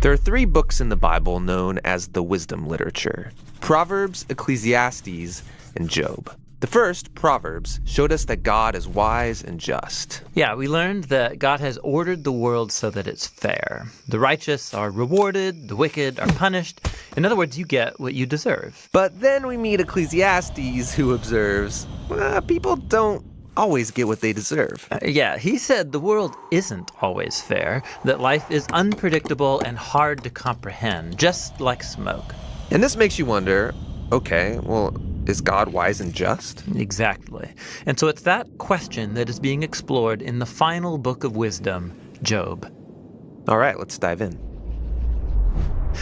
There are 3 books in the Bible known as the wisdom literature: Proverbs, Ecclesiastes, and Job. The first, Proverbs, showed us that God is wise and just. Yeah, we learned that God has ordered the world so that it's fair. The righteous are rewarded, the wicked are punished. In other words, you get what you deserve. But then we meet Ecclesiastes, who observes, people don't always get what they deserve. He said the world isn't always fair, that life is unpredictable and hard to comprehend, just like smoke. And this makes you wonder, okay, well, is God wise and just? Exactly. And so it's that question that is being explored in the final book of wisdom, Job. All right, let's dive in.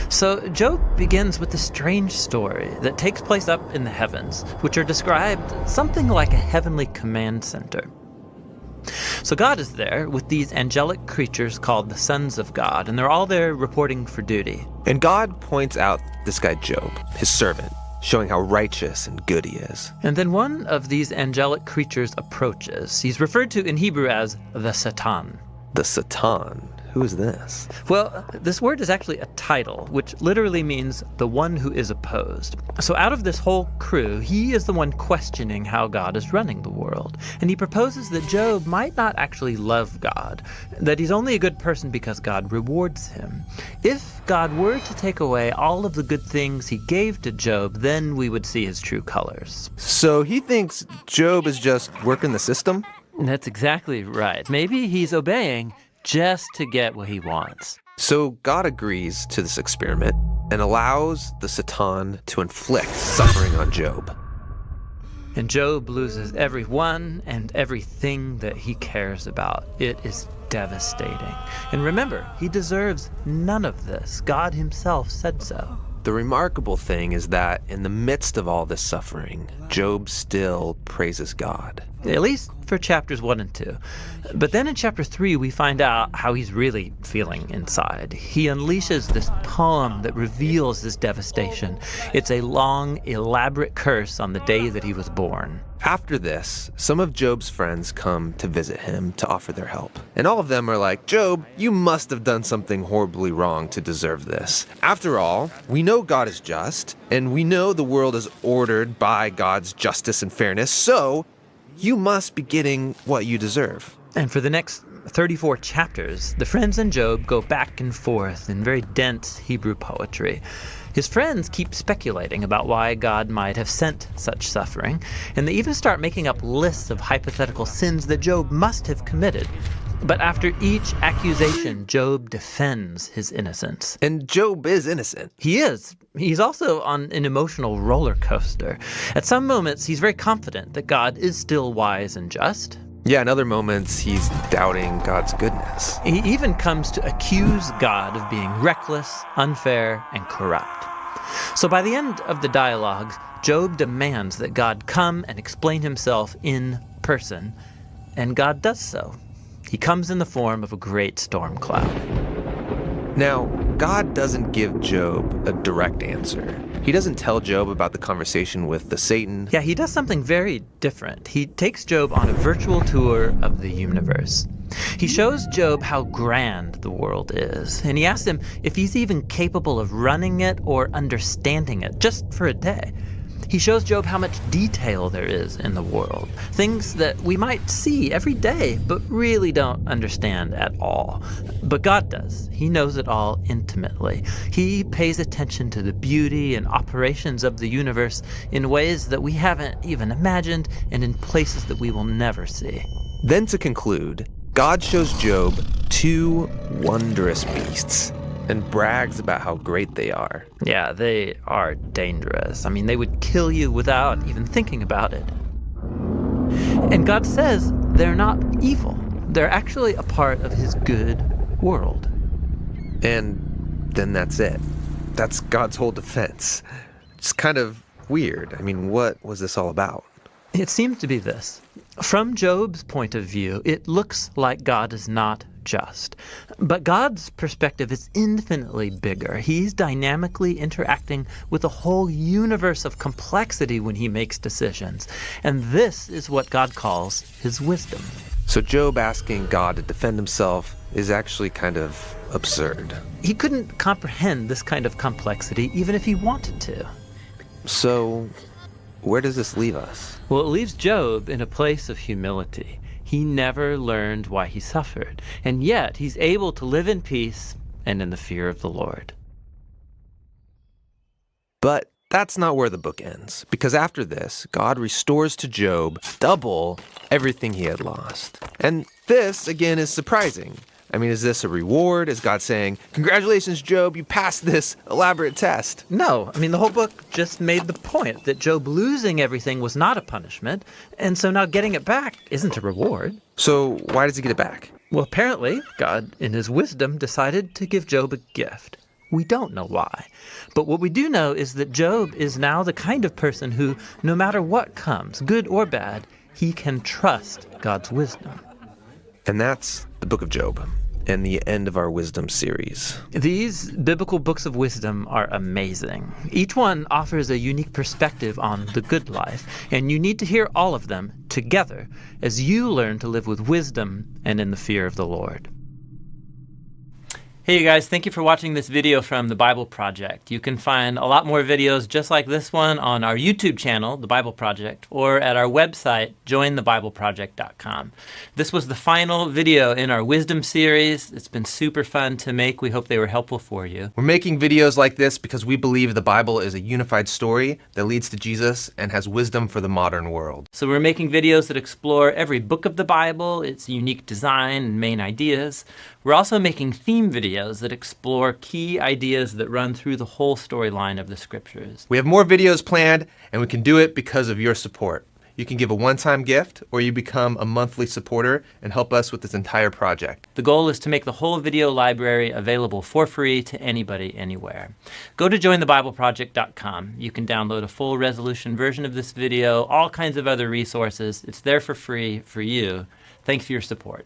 So Job begins with a strange story that takes place up in the heavens, which are described something like a heavenly command center. So God is there with these angelic creatures called the sons of God, and they're all there reporting for duty. And God points out this guy Job, his servant, showing how righteous and good he is. And then one of these angelic creatures approaches. He's referred to in Hebrew as the Satan. The Satan? Who is this? Well, this word is actually a title, which literally means the one who is opposed. So out of this whole crew, he is the one questioning how God is running the world. And he proposes that Job might not actually love God, that he's only a good person because God rewards him. If God were to take away all of the good things he gave to Job, then we would see his true colors. So he thinks Job is just working the system? That's exactly right. Maybe he's obeying just to get what he wants. So God agrees to this experiment and allows the Satan to inflict suffering on Job. And Job loses everyone and everything that he cares about. It is devastating. And remember, he deserves none of this. God himself said so. The remarkable thing is that in the midst of all this suffering, Job still praises God. At least for chapters 1 and 2. But then in chapter 3, we find out how he's really feeling inside. He unleashes this poem that reveals this devastation. It's a long, elaborate curse on the day that he was born. After this, some of Job's friends come to visit him to offer their help. And all of them are like, Job, you must have done something horribly wrong to deserve this. After all, we know God is just, and we know the world is ordered by God's justice and fairness, so you must be getting what you deserve. And for the next 34 chapters, the friends and Job go back and forth in very dense Hebrew poetry. His friends keep speculating about why God might have sent such suffering, and they even start making up lists of hypothetical sins that Job must have committed. But after each accusation, Job defends his innocence. And Job is innocent. He is. He's also on an emotional roller coaster. At some moments, he's very confident that God is still wise and just. Yeah, in other moments, he's doubting God's goodness. He even comes to accuse God of being reckless, unfair, and corrupt. So by the end of the dialogues, Job demands that God come and explain himself in person, and God does so. He comes in the form of a great storm cloud. Now, God doesn't give Job a direct answer. He doesn't tell Job about the conversation with the Satan. Yeah, he does something very different. He takes Job on a virtual tour of the universe. He shows Job how grand the world is, and he asks him if he's even capable of running it or understanding it, just for a day. He shows Job how much detail there is in the world, things that we might see every day, but really don't understand at all. But God does. He knows it all intimately. He pays attention to the beauty and operations of the universe in ways that we haven't even imagined and in places that we will never see. Then to conclude, God shows Job 2 wondrous beasts and brags about how great they are. Yeah, they are dangerous. I mean, they would kill you without even thinking about it. And God says they're not evil. They're actually a part of his good world. And then that's it. That's God's whole defense. It's kind of weird. I mean, what was this all about? It seems to be this. From Job's point of view, it looks like God is not just. But God's perspective is infinitely bigger. He's dynamically interacting with a whole universe of complexity when he makes decisions. And this is what God calls his wisdom. So Job asking God to defend himself is actually kind of absurd. He couldn't comprehend this kind of complexity even if he wanted to. So, where does this leave us? Well, it leaves Job in a place of humility. He never learned why he suffered, and yet he's able to live in peace and in the fear of the Lord. But that's not where the book ends, because after this, God restores to Job double everything he had lost. And this, again, is surprising. I mean, is this a reward? Is God saying, congratulations, Job, you passed this elaborate test? No, I mean, the whole book just made the point that Job losing everything was not a punishment, and so now getting it back isn't a reward. So why does he get it back? Well, apparently, God, in his wisdom, decided to give Job a gift. We don't know why. But what we do know is that Job is now the kind of person who, no matter what comes, good or bad, he can trust God's wisdom. And that's the book of Job, and the end of our wisdom series. These biblical books of wisdom are amazing. Each one offers a unique perspective on the good life, and you need to hear all of them together as you learn to live with wisdom and in the fear of the Lord. Hey you guys, thank you for watching this video from The Bible Project. You can find a lot more videos just like this one on our YouTube channel, The Bible Project, or at our website, jointhebibleproject.com. This was the final video in our wisdom series. It's been super fun to make. We hope they were helpful for you. We're making videos like this because we believe the Bible is a unified story that leads to Jesus and has wisdom for the modern world. So we're making videos that explore every book of the Bible, its unique design and main ideas. We're also making theme videos that explore key ideas that run through the whole storyline of the scriptures. We have more videos planned, and we can do it because of your support. You can give a one-time gift, or you become a monthly supporter and help us with this entire project. The goal is to make the whole video library available for free to anybody, anywhere. Go to jointhebibleproject.com. You can download a full resolution version of this video, all kinds of other resources. It's there for free for you. Thanks for your support.